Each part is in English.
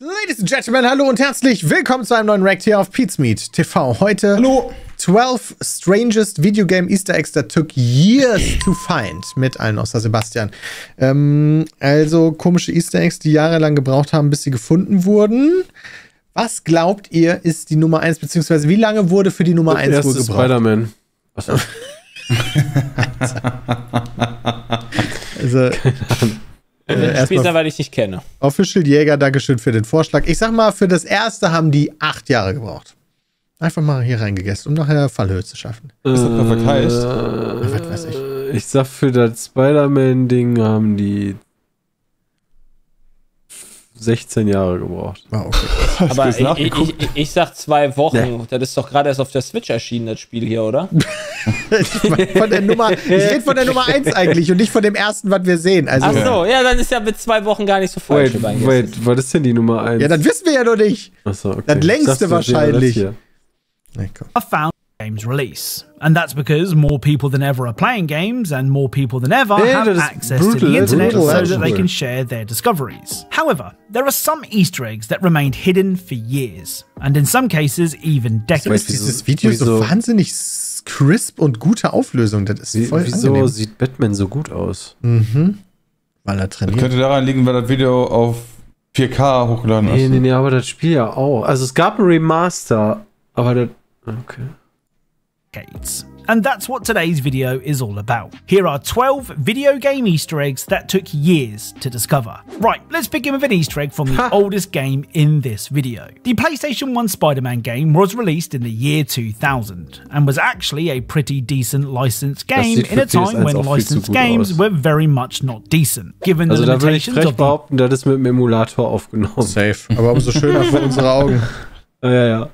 Ladies and Gentlemen, hallo und herzlich willkommen zu einem neuen React hier auf Pizmeet TV. Heute hallo. 12 Strangest Video Game Easter Eggs that took years to find mit allen außer Sebastian. Also komische Easter Eggs, die jahrelang gebraucht haben, bis sie gefunden wurden. Was glaubt ihr ist die Nummer 1, beziehungsweise wie lange wurde für die Nummer 1 wohl gebraucht? SpiderMan. Also Spieler, weil ich nicht kenne. Official Jäger, Dankeschön für den Vorschlag. Ich sag mal, für das erste haben die 8 Jahre gebraucht. Einfach mal hier reingegessen, um nachher Fallhöhe zu schaffen. Ist das perfekt heißt? Was weiß ich. Ich sag, für das Spider-Man-Ding haben die 16 Jahre gebraucht. Ah, okay. Aber ich sag 2 Wochen. Nee. Das ist doch gerade erst auf der Switch erschienen, das Spiel hier, oder? Ich rede von der Nummer 1 eigentlich und nicht von dem ersten, was wir sehen. Also, ach so, ja, dann ist ja mit 2 Wochen gar nicht so falsch. Wait, was ist denn die Nummer 1? Ja, das wissen wir ja noch nicht. Achso, okay. Das längste wahrscheinlich. I found games release, and that's because more people than ever are playing games, and more people than ever have access to the internet so that they can share their discoveries. However, there are some Easter eggs that remained hidden for years, and in some cases even decades. Dieses Video ist so wahnsinnig crisp und gute Auflösung. Das ist voll wieso angenehm. Sieht Batman so gut aus? Mhm. Weil er trainiert. Das könnte daran liegen, weil das Video auf 4K hochgeladen ist. Nee, aber das Spiel ja auch. Also es gab ein Remaster, aber das... Okay. And that's what today's video is all about. Here are 12 video game Easter eggs that took years to discover. Right, let's begin with an Easter egg from the oldest game in this video. The PlayStation 1 SpiderMan game was released in the year 2000 and was actually a pretty decent licensed game in a time when licensed games were very much not decent. Given the limitations of behaupten, das ist mit dem Emulator aufgenommen. Safe. Aber umso schöner für unsere Augen. Ja.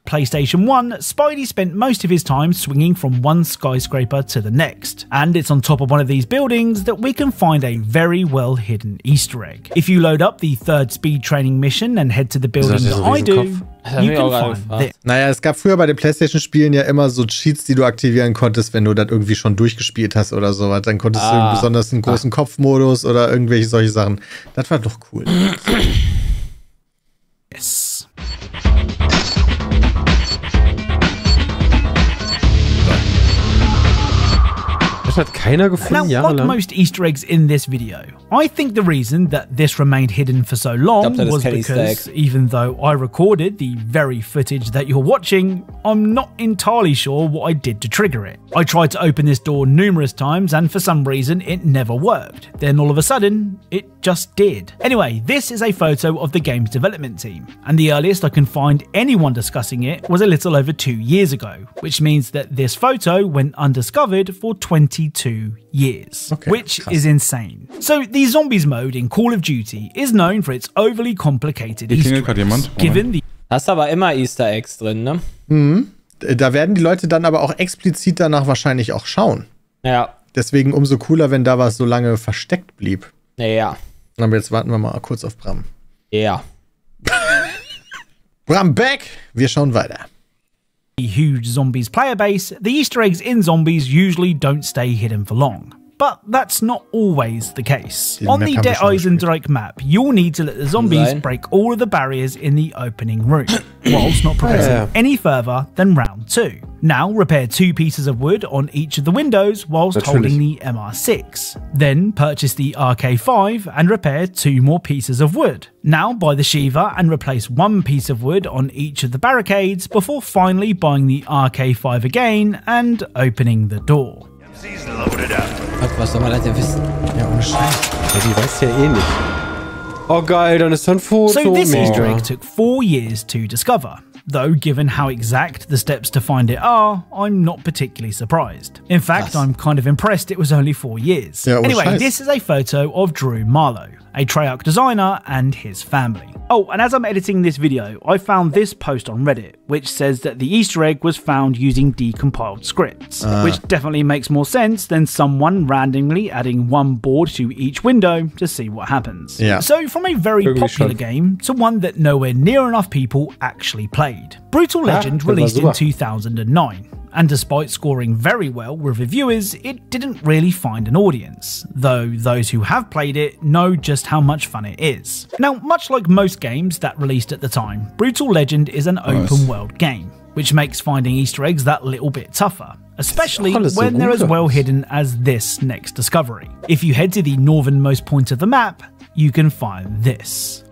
PlayStation 1, Spidey spent most of his time swinging from one skyscraper to the next, and it's on top of one of these buildings that we can find a very well hidden Easter egg. If you load up the third speed training mission and head to the building that I do, you can find this. Naja, es gab früher bei den PlayStation-Spielen ja immer so Cheats, die du aktivieren konntest, wenn du das irgendwie schon durchgespielt hast oder sowas. Dann konntest du besonders einen großen Kopfmodus oder irgendwelche solche Sachen. Das war doch cool. Yes. Das hat keiner gefunden, now, like most Easter eggs in this video, I think the reason that this remained hidden for so long was because even though I recorded the very footage that you're watching, I'm not entirely sure what I did to trigger it. I tried to open this door numerous times and for some reason it never worked. Then all of a sudden, it just did. Anyway, this is a photo of the game's development team, and the earliest I can find anyone discussing it was a little over 2 years ago, which means that this photo went undiscovered for 22 years, which is insane. So the Zombies mode in Call of Duty is known for its overly complicated Easter eggs, given the... Hast aber immer Easter Eggs drin, ne? Mhm. Da werden die Leute dann aber auch explizit danach wahrscheinlich auch schauen. Ja. Deswegen umso cooler, wenn da was so lange versteckt blieb. Ja. Aber jetzt warten wir mal kurz auf Bram. Ja. Bram back, wir schauen weiter. Huge Zombies player base, the Easter eggs in Zombies usually don't stay hidden for long. But that's not always the case. On the Dead Eisendrake map, you'll need to let the zombies break all of the barriers in the opening room, whilst not progressing any further than round 2. Now repair 2 pieces of wood on each of the windows whilst holding the MR6. Then purchase the RK5 and repair 2 more pieces of wood. Now buy the Shiva and replace 1 piece of wood on each of the barricades before finally buying the RK5 again and opening the door. Was soll man das denn wissen? Ja, ohne Scheiß. Ja, die weiß ja eh nicht. Oh geil, dann ist da ein Foto. So this Easter egg took 4 years to discover. Though, given how exact the steps to find it are, I'm not particularly surprised. In fact, I'm kind of impressed it was only 4 years. Ja, anyway, this is a photo of Drew Marlowe, a Treyarch designer, and his family. Oh, and as I'm editing this video, I found this post on Reddit, which says that the Easter egg was found using decompiled scripts, which definitely makes more sense than someone randomly adding 1 board to each window to see what happens. Yeah. So from a very popular game to one that nowhere near enough people actually played. Brutal Legend released in 2009. and despite scoring very well with reviewers, it didn't really find an audience, though those who have played it know just how much fun it is. Now, much like most games that released at the time, Brutal Legend is an open world game, which makes finding Easter eggs that little bit tougher, especially when they're as well hidden as this next discovery. If you head to the northernmost point of the map, you can find this.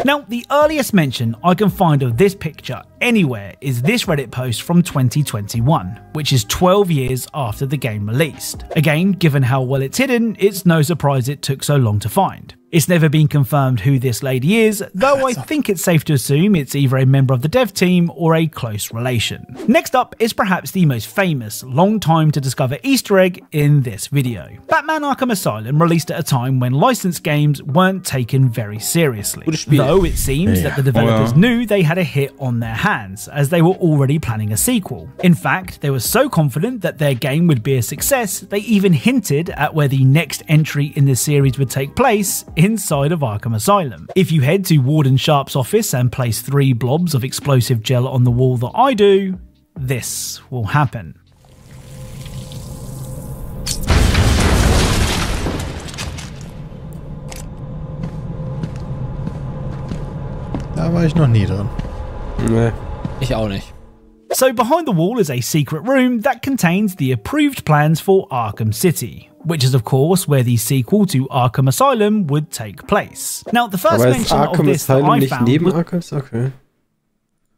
Now, the earliest mention I can find of this picture anywhere is this Reddit post from 2021, which is 12 years after the game released. Again, given how well it's hidden, it's no surprise it took so long to find. It's never been confirmed who this lady is, though I think it's safe to assume it's either a member of the dev team or a close relation. Next up is perhaps the most famous long time to discover Easter egg in this video. Batman Arkham Asylum released at a time when licensed games weren't taken very seriously, though it seems that the developers knew they had a hit on their hands, as they were already planning a sequel. In fact, they were so confident that their game would be a success, they even hinted at where the next entry in the series would take place inside of Arkham Asylum. If you head to Warden Sharp's office and place 3 blobs of explosive gel on the wall that I do, this will happen. Da war ich noch nie drin. Nee. Ich auch nicht. So behind the wall is a secret room that contains the approved plans for Arkham City, which is of course where the sequel to Arkham Asylum would take place. Now, the first mention of this that I found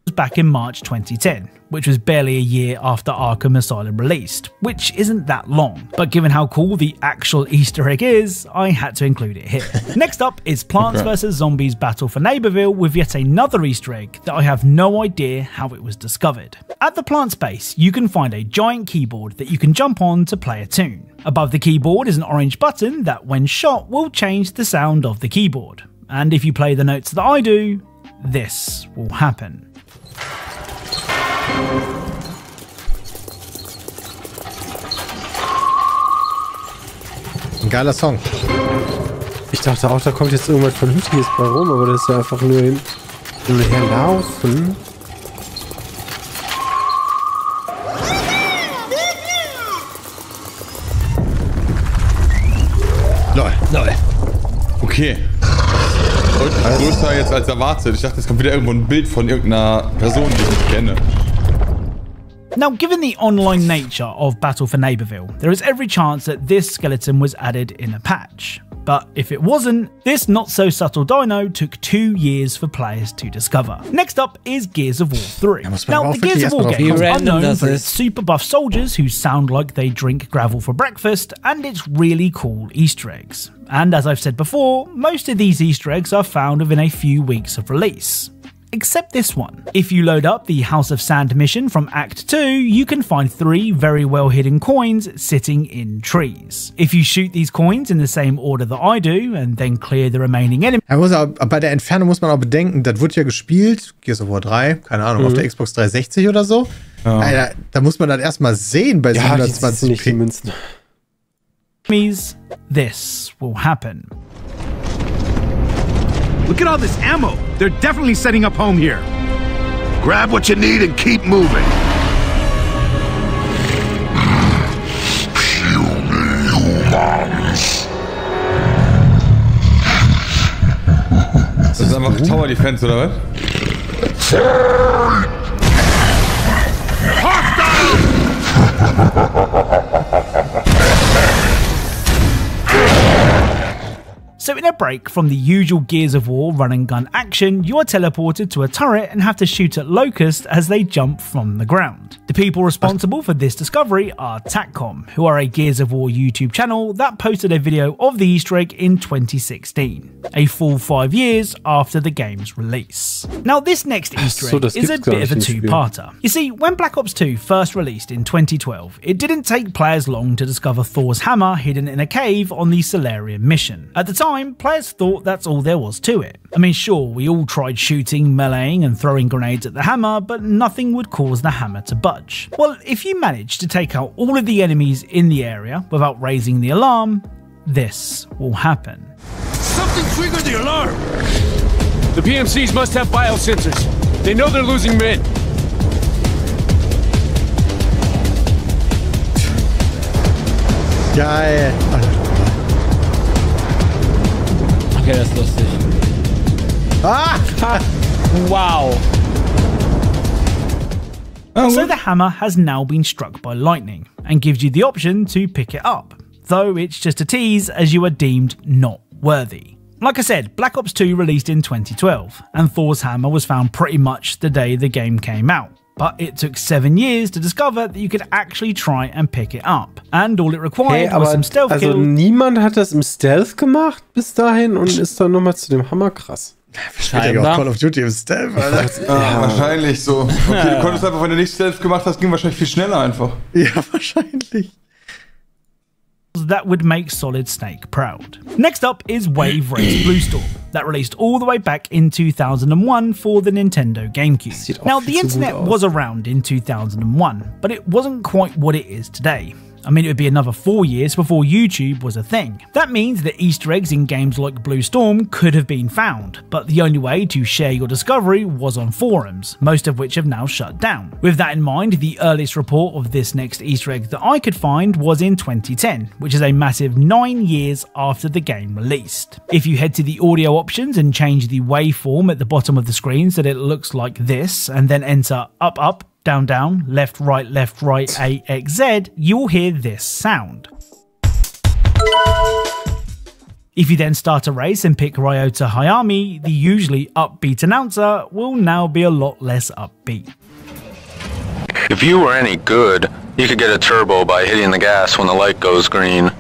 was back in March 2010, which was barely a year after Arkham Asylum released, which isn't that long, but given how cool the actual Easter egg is, I had to include it here. Next up is Plants vs Zombies Battle for Neighborville with yet another Easter egg that I have no idea how it was discovered. At the Plants base, you can find a giant keyboard that you can jump on to play a tune. Above the keyboard is an orange button that, when shot, will change the sound of the keyboard. And if you play the notes that I do, this will happen. Ein geiler Song. Ich dachte auch, da kommt jetzt irgendwas Vernünftiges bei rum, aber das ist ja einfach nur herlaufen. Lol. Okay. Deutlich größer jetzt als erwartet. Ich dachte, es kommt wieder irgendwo ein Bild von irgendeiner Person, die ich nicht kenne. Now, given the online nature of Battle for Neighborville, there is every chance that this skeleton was added in a patch. But if it wasn't, this not-so-subtle dino took 2 years for players to discover. Next up is Gears of War 3. Now, the Gears of War games are known for its super buff soldiers who sound like they drink gravel for breakfast, and its really cool Easter eggs. And as I've said before, most of these Easter eggs are found within a few weeks of release. Except this one. If you load up the House of Sand mission from Act 2, you can find 3 very well hidden coins sitting in trees. If you shoot these coins in the same order that I do and then clear the remaining enemies. Bei der Entfernung muss man auch bedenken, das wird ja gespielt, Gears of War 3, keine Ahnung, auf der Xbox 360 oder so. Ja. Alter, da muss man das erstmal sehen bei 720p. This will happen. Look at all this ammo. They're definitely setting up home here. Grab what you need and keep moving. Puny humans. Das ist einfach Tower Defense, oder was? So in a break from the usual Gears of War run and gun action, you are teleported to a turret and have to shoot at locusts as they jump from the ground. The people responsible for this discovery are TACCOM, who are a Gears of War YouTube channel that posted a video of the Easter egg in 2016, a full 5 years after the game's release. Now, this next Easter egg is a bit of a two-parter. You see, when Black Ops 2 first released in 2012, it didn't take players long to discover Thor's hammer hidden in a cave on the Solarium mission. At the time, players thought that's all there was to it. I mean, sure, we all tried shooting, meleeing and throwing grenades at the hammer, but nothing would cause the hammer to budge. Well, if you manage to take out all of the enemies in the area without raising the alarm, this will happen. Something triggered the alarm! The PMCs must have biosensors. They know they're losing men. Geil. Okay, das ist lustig. Ah! Wow. So the hammer has now been struck by lightning and gives you the option to pick it up, though it's just a tease as you are deemed not worthy. Like I said, Black Ops 2 released in 2012, and Thor's hammer was found pretty much the day the game came out. But it took 7 years to discover that you could actually try and pick it up. And all it required was some stealth also kill. Niemand hat das im Stealth gemacht bis dahin und ist dann nochmal zu dem Hammer krass. Wahrscheinlich auch Call of Duty im Stealth, Alter. Ja, wahrscheinlich so. Okay, du konntest einfach, wenn du nicht Stealth gemacht hast, ging wahrscheinlich viel schneller einfach. Ja, wahrscheinlich. That would make Solid Snake proud. Next up is Wave Race Blue Storm, that released all the way back in 2001 for the Nintendo GameCube. Now, the internet was around in 2001, but it wasn't quite what it is today. I mean, it would be another 4 years before YouTube was a thing. That means that Easter eggs in games like Blue Storm could have been found, but the only way to share your discovery was on forums, most of which have now shut down. With that in mind, the earliest report of this next Easter egg that I could find was in 2010, which is a massive 9 years after the game released. If you head to the audio options and change the waveform at the bottom of the screen so that it looks like this, and then enter up, up, down, down, left, right, A, X, Z, you will hear this sound. If you then start a race and pick Ryota Hayami, the usually upbeat announcer will now be a lot less upbeat. If you were any good, you could get a turbo by hitting the gas when the light goes green.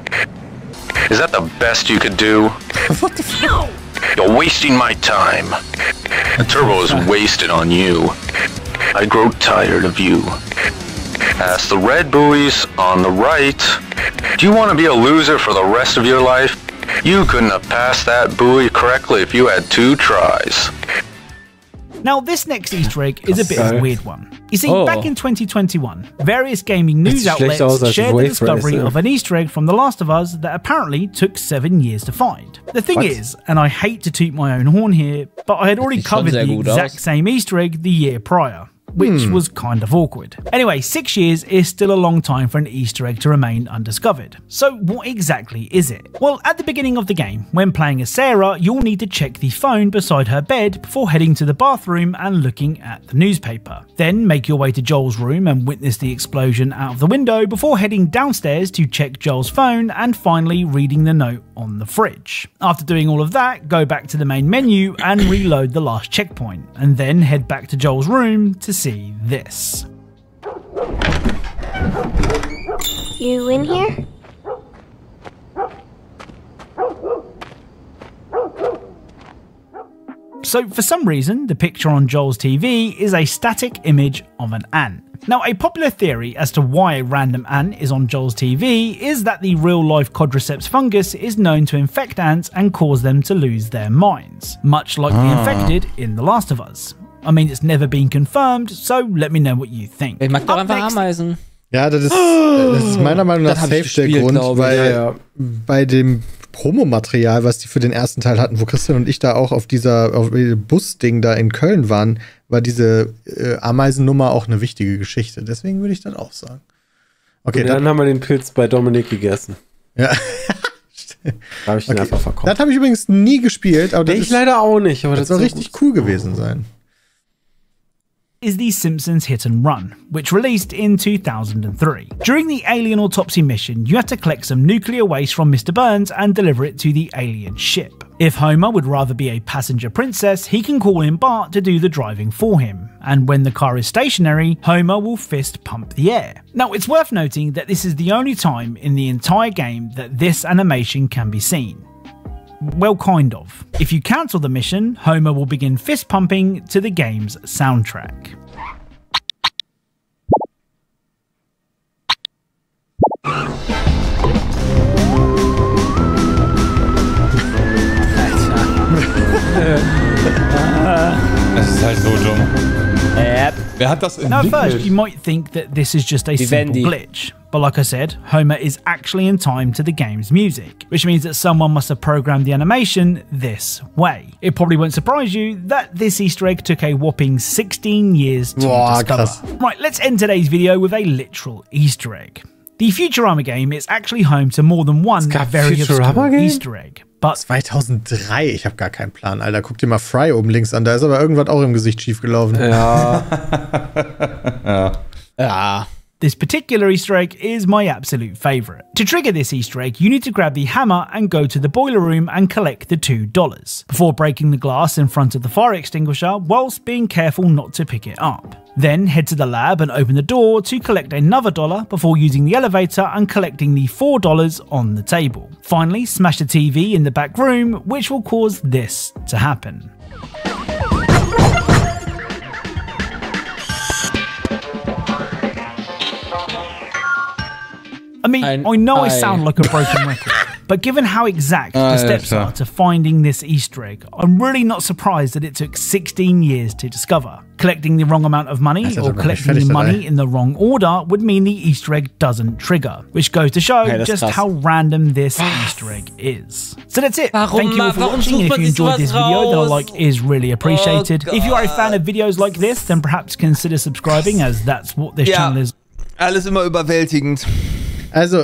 Is that the best you could do? What the fuck? You're wasting my time. The turbo is wasted on you. I grow tired of you. Ask the red buoys on the right. Do you want to be a loser for the rest of your life? You couldn't have passed that buoy correctly if you had 2 tries. Now, this next Easter egg is a bit of a weird one. You see, back in 2021, various gaming news outlets shared the discovery of an Easter egg from The Last of Us that apparently took 7 years to find. The thing is, and I hate to toot my own horn here, but I had already covered the exact same Easter egg the year prior, which was kind of awkward. Anyway, 6 years is still a long time for an Easter egg to remain undiscovered. So what exactly is it? Well, at the beginning of the game, when playing as Sarah, you'll need to check the phone beside her bed before heading to the bathroom and looking at the newspaper. Then make your way to Joel's room and witness the explosion out of the window before heading downstairs to check Joel's phone and finally reading the note on the fridge. After doing all of that, go back to the main menu and reload the last checkpoint, and then head back to Joel's room to see this. You in here? So for some reason, the picture on Joel's TV is a static image of an ant. Now, a popular theory as to why a random ant is on Joel's TV is that the real-life Quadriceps fungus is known to infect ants and cause them to lose their minds, much like the infected in The Last of Us. I mean, it's never been confirmed, so let me know what you think. Ich mag doch einfach Ameisen. Ja, das ist meiner Meinung nach safe der Grund, weil bei dem Promomaterial, was die für den ersten Teil hatten, wo Christian und ich da auch auf Busding da in Köln waren, war diese Ameisennummer auch eine wichtige Geschichte. Deswegen würde ich das auch sagen. Okay, dann haben wir den Pilz bei Dominik gegessen. Ja. Da habe ich den einfach verkauft. Das habe ich übrigens nie gespielt. Aber ich leider auch nicht. Aber das soll richtig cool gewesen sein. Is the Simpsons Hit and Run, which released in 2003. During the alien autopsy mission, you had to collect some nuclear waste from Mr. Burns and deliver it to the alien ship. If Homer would rather be a passenger princess, he can call in Bart to do the driving for him. And when the car is stationary, Homer will fist pump the air. Now, it's worth noting that this is the only time in the entire game that this animation can be seen. Well, kind of. If you cancel the mission, Homer will begin fist pumping to the game's soundtrack. Das ist halt so dumm. Wer hat das entwickelt? Now, at first, you might think that this is just a simple glitch, But like I said, Homer is actually in time to the game's music, which means that someone must have programmed the animation this way. It probably won't surprise you that this Easter egg took a whopping 16 years to discover. Krass. Right, let's end today's video with a literal Easter egg. The Futurama game is actually home to more than one very obscure Easter egg. But 2003, ich habe gar keinen Plan, Alter. Guck dir mal Fry oben links an, da ist aber irgendwas auch im Gesicht schief gelaufen. Ja. Ja. This particular Easter egg is my absolute favourite. To trigger this Easter egg, you need to grab the hammer and go to the boiler room and collect the $2, before breaking the glass in front of the fire extinguisher whilst being careful not to pick it up. Then head to the lab and open the door to collect another $1 before using the elevator and collecting the $4 on the table. Finally, smash the TV in the back room, which will cause this to happen. I mean, I know I sound like a broken record, but given how exact the steps are to finding this Easter egg, I'm really not surprised that it took 16 years to discover. Collecting the wrong amount of money or collecting the money in the wrong order would mean the Easter egg doesn't trigger, which goes to show just how random this Easter egg is. So that's it. Thank you all for watching, and if you enjoyed this video, then a like is really appreciated. If you are a fan of videos like this, then perhaps consider subscribing, as that's what this channel is. Alles immer überwältigend. Also,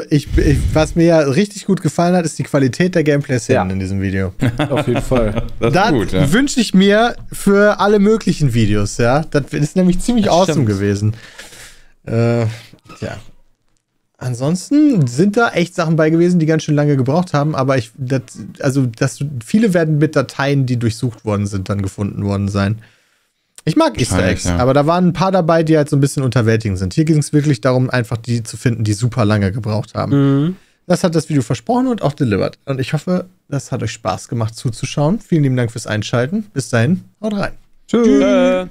was mir ja richtig gut gefallen hat, ist die Qualität der Gameplay-Szenen in diesem Video. Auf jeden Fall. Das wünsche ich mir für alle möglichen Videos, ja. Das ist nämlich ziemlich awesome gewesen. Ja. Ansonsten sind da echt Sachen bei gewesen, die ganz schön lange gebraucht haben, aber viele werden mit Dateien, die durchsucht worden sind, dann gefunden worden sein. Ich mag Easter Eggs, aber da waren ein paar dabei, die halt so ein bisschen unterwältigend sind. Hier ging es wirklich darum, einfach die zu finden, die super lange gebraucht haben. Mhm. Das hat das Video versprochen und auch delivered. Und ich hoffe, das hat euch Spaß gemacht zuzuschauen. Vielen lieben Dank fürs Einschalten. Bis dahin, haut rein. Tschüss.